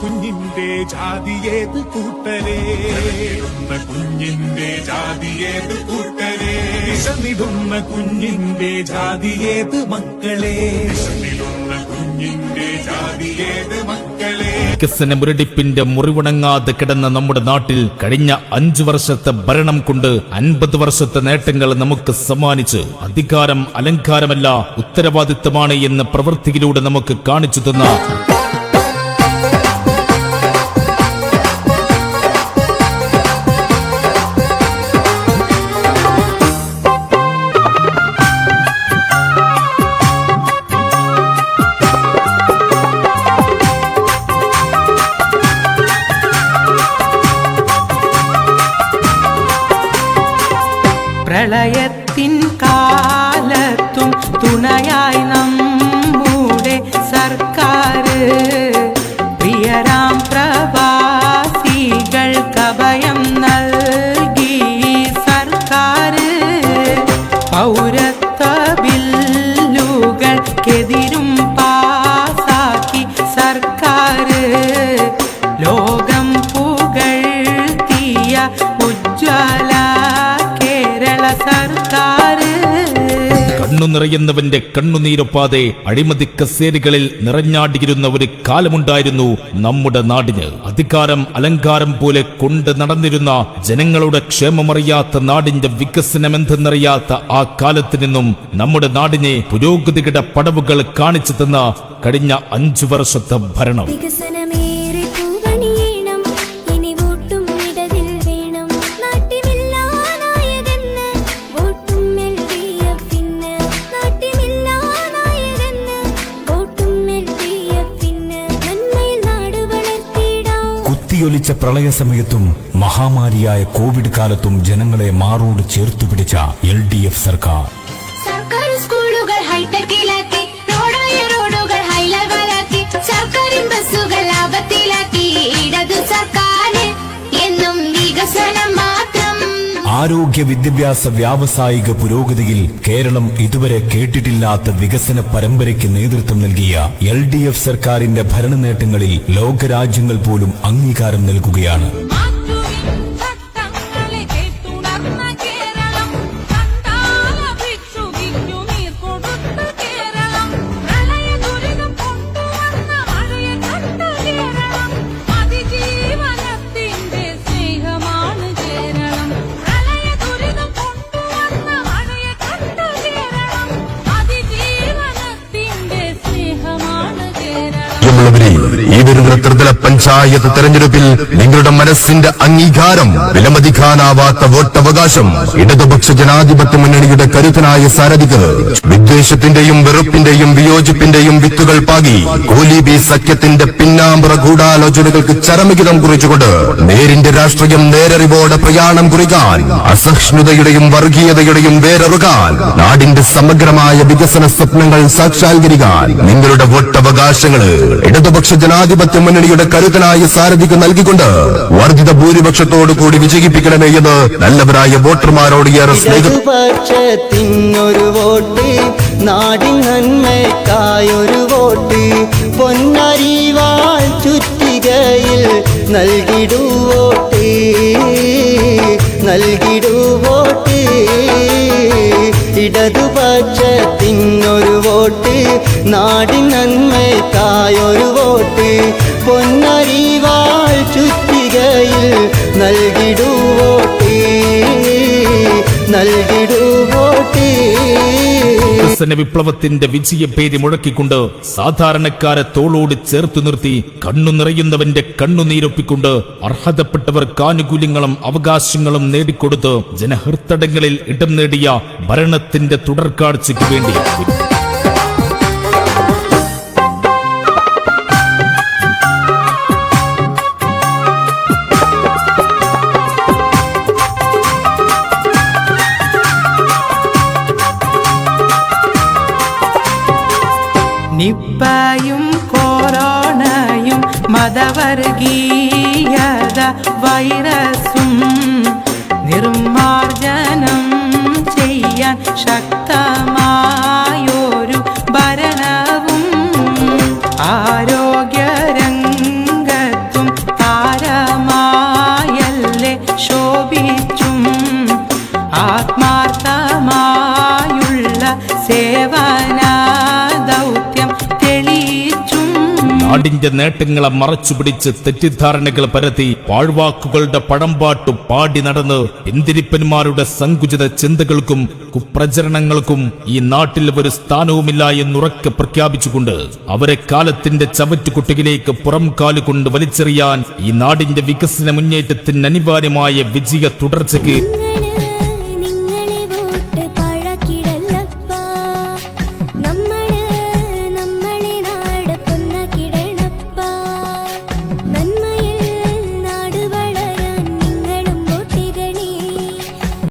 കുഞ്ഞിന്റെ ജാതിയേത് കൂട്ടരേ, വിശന്നിടുന്ന കുഞ്ഞിന്റെ ജാതിയേത് കൂട്ടരേ, വിശന്നിടുന്ന കുഞ്ഞിന്റെ ജാതിയേത് മക്കളെ, വിശന്നിടുന്ന കുഞ്ഞിന്റെ ജാതിയേത് മക്കളെ. വികസന മുരടിപ്പിന്റെ മുറിവുണങ്ങാതെ കിടന്ന നമ്മുടെ നാട്ടിൽ കഴിഞ്ഞ 5 വർഷത്തെ ഭരണം കൊണ്ട് 50 വർഷത്തെ നേട്ടങ്ങൾ നമുക്ക് സമ്മാനിച്ച് അധികാരം അലങ്കാരമല്ല ഉത്തരവാദിത്തമാണ് എന്ന് പ്രവൃത്തിയിലൂടെ നമുക്ക് കാണിച്ചു തന്ന പ്രളയത്തിൻ കാലത്തും തുണയായി നമ്മുടെ സർക്കാർ, പ്രിയരാം പ്രവാസികൾക്ക് അഭയം നൽകി സർക്കാർ, പൗരത്വ ബില്ലുകൾക്കെതിരും പാസാക്കി സർക്കാർ, ലോകം പുകഴ്ത്തിയ ഉജ്ജ്വല കണ്ണു നിറയുന്നവന്റെ കണ്ണുനീരൊപ്പാതെ അഴിമതി കസേരകളിൽ നിറഞ്ഞാടിയിരുന്ന ഒരു കാലമുണ്ടായിരുന്നു നമ്മുടെ നാടിന്. അധികാരം അലങ്കാരം പോലെ കൊണ്ട് നടന്നിരുന്ന ജനങ്ങളുടെ ക്ഷേമമറിയാത്ത നാടിന്റെ വികസനമെന്തെന്നറിയാത്ത ആ കാലത്ത് നിന്നും നമ്മുടെ നാടിനെ പുരോഗതിയുടെ പടവുകൾ കാണിച്ചു തന്ന കഴിഞ്ഞ 5 വർഷത്തെ ഭരണം. കുത്തിയൊലിച്ച പ്രളയസമയത്തും മഹാമാരിയായ കോവിഡ് കാലത്തും ജനങ്ങളെ മാറോട് ചേർത്തുപിടിച്ച LDF സർക്കാർ. സ്കൂളുകൾ ഹൈടെക്കിലാക്കി, റോഡുകൾ ഹൈ ലെവലാക്കി, സർക്കാർ ബസ്സുകൾ ലാഭത്തിലാക്കി. ഇടതു സർക്കാർ എന്നും വികസനം മാത്രം. ആരോഗ്യ വിദ്യാഭ്യാസ വ്യാവസായിക പുരോഗതിയിൽ കേരളം ഇതുവരെ കേട്ടിട്ടില്ലാത്ത വികസന പരമ്പരയ്ക്ക് നേതൃത്വം നൽകിയ LDF സർക്കാരിന്റെ ഭരണ നേട്ടങ്ങളിൽ ലോകരാജ്യങ്ങൾ പോലും അംഗീകാരം നൽകുകയാണ്. ഈ വരുന്ന ത്രിതല പഞ്ചായത്ത് തെരഞ്ഞെടുപ്പിൽ നിങ്ങളുടെ മനസ്സിന്റെ അംഗീകാരം, വിലമതിക്കാനാവാത്ത വോട്ടവകാശം ഇടതുപക്ഷ ജനാധിപത്യ മുന്നണിയുടെ കരുത്തനായ സാരഥിക്ക് വിദ്വേഷത്തിന്റെയും വെറുപ്പിന്റെയും വിയോജിപ്പിന്റെയും വിത്തുകൾ പാകി കോലീബി സഖ്യത്തിന്റെ പിന്നാമ്പുറ ഗൂഢാലോചനകൾക്ക് ചരമഗിതം കുറിച്ചുകൊണ്ട് നേരിന്റെ രാഷ്ട്രീയം നേരറിവോടെ പ്രയാണം കുറിക്കാൻ, അസഹിഷ്ണുതയുടെയും വർഗീയതയുടെയും വേരറുകാൻ, നാടിന്റെ സമഗ്രമായ വികസന സ്വപ്നങ്ങൾ സാക്ഷാത്കരിക്കാൻ നിങ്ങളുടെ വോട്ടവകാശങ്ങള് ഇടതുപക്ഷ ജനാധിപത്യ മുന്നണിയുടെ കരുത്തനായ സാരഥിക്ക് നൽകിക്കൊണ്ട് വർദ്ധിത ഭൂരിപക്ഷത്തോടു കൂടി വിജയിപ്പിക്കണമേ എന്ന് നല്ലവരായ വോട്ടർമാരോട് ഏറെ സ്നേഹത്തിനൊരു വോട്ട്, നാടിൻ നന്മയ്ക്കായൊരു വോട്ട്, പൊന്നരിവാൾ ചുറ്റികയിൽ നൽകിടുവോട്ട്, നൽകിടുവോട്ട്. ഇടതുപക്ഷത്തിനൊരു വോട്ട്, നാടിൻ നന്മയ്ക്കായൊരു വോട്ട്, പൊന്നരിവാൾ ചുറ്റികയിൽ നൽകിടുവോട്ട്, നൽകിടുവോട്ട്. വികസന വിപ്ലവത്തിന്റെ വിജയപേരി മുഴക്കിക്കൊണ്ട് സാധാരണക്കാരെ തോളോട് ചേർത്തു നിർത്തി കണ്ണു നിറയുന്നവന്റെ കണ്ണുനീരൊപ്പിക്കൊണ്ട് അർഹതപ്പെട്ടവർക്ക് ആനുകൂല്യങ്ങളും അവകാശങ്ങളും നേടിക്കൊടുത്ത് ജനഹൃദയങ്ങളിൽ ഇടം നേടിയ ഭരണത്തിന്റെ തുടർക്കാഴ്ചയ്ക്ക് വേണ്ടി നിപ്പയും കൊറോണയും മതവർഗീയത വൈറസും നിർമ്മാർജ്ജനം ചെയ്യാൻ ശക്തമായൊരു ഭരണവും ആരോഗ്യരംഗത്ത് നാടിന്റെ നേട്ടങ്ങളെ മറച്ചുപിടിച്ച് തെറ്റിദ്ധാരണകൾ പരത്തി പാഴ്വാക്കുകളുടെ പഴമ്പാട്ടു പാടി നടന്ന് പിന്തിരിപ്പന്മാരുടെ സങ്കുചിത ചിന്തകൾക്കും കുപ്രചരണങ്ങൾക്കും ഈ നാട്ടിൽ ഒരു സ്ഥാനവുമില്ല എന്നുറക്കെ പ്രഖ്യാപിച്ചുകൊണ്ട് അവരെ കാലത്തിന്റെ ചവറ്റുകുട്ടിയിലേക്ക് പുറം കാലുകൊണ്ട് വലിച്ചെറിയാൻ ഈ നാടിന്റെ വികസന മുന്നേറ്റത്തിന് അനിവാര്യമായ വിജയ തുടർച്ചയ്ക്ക്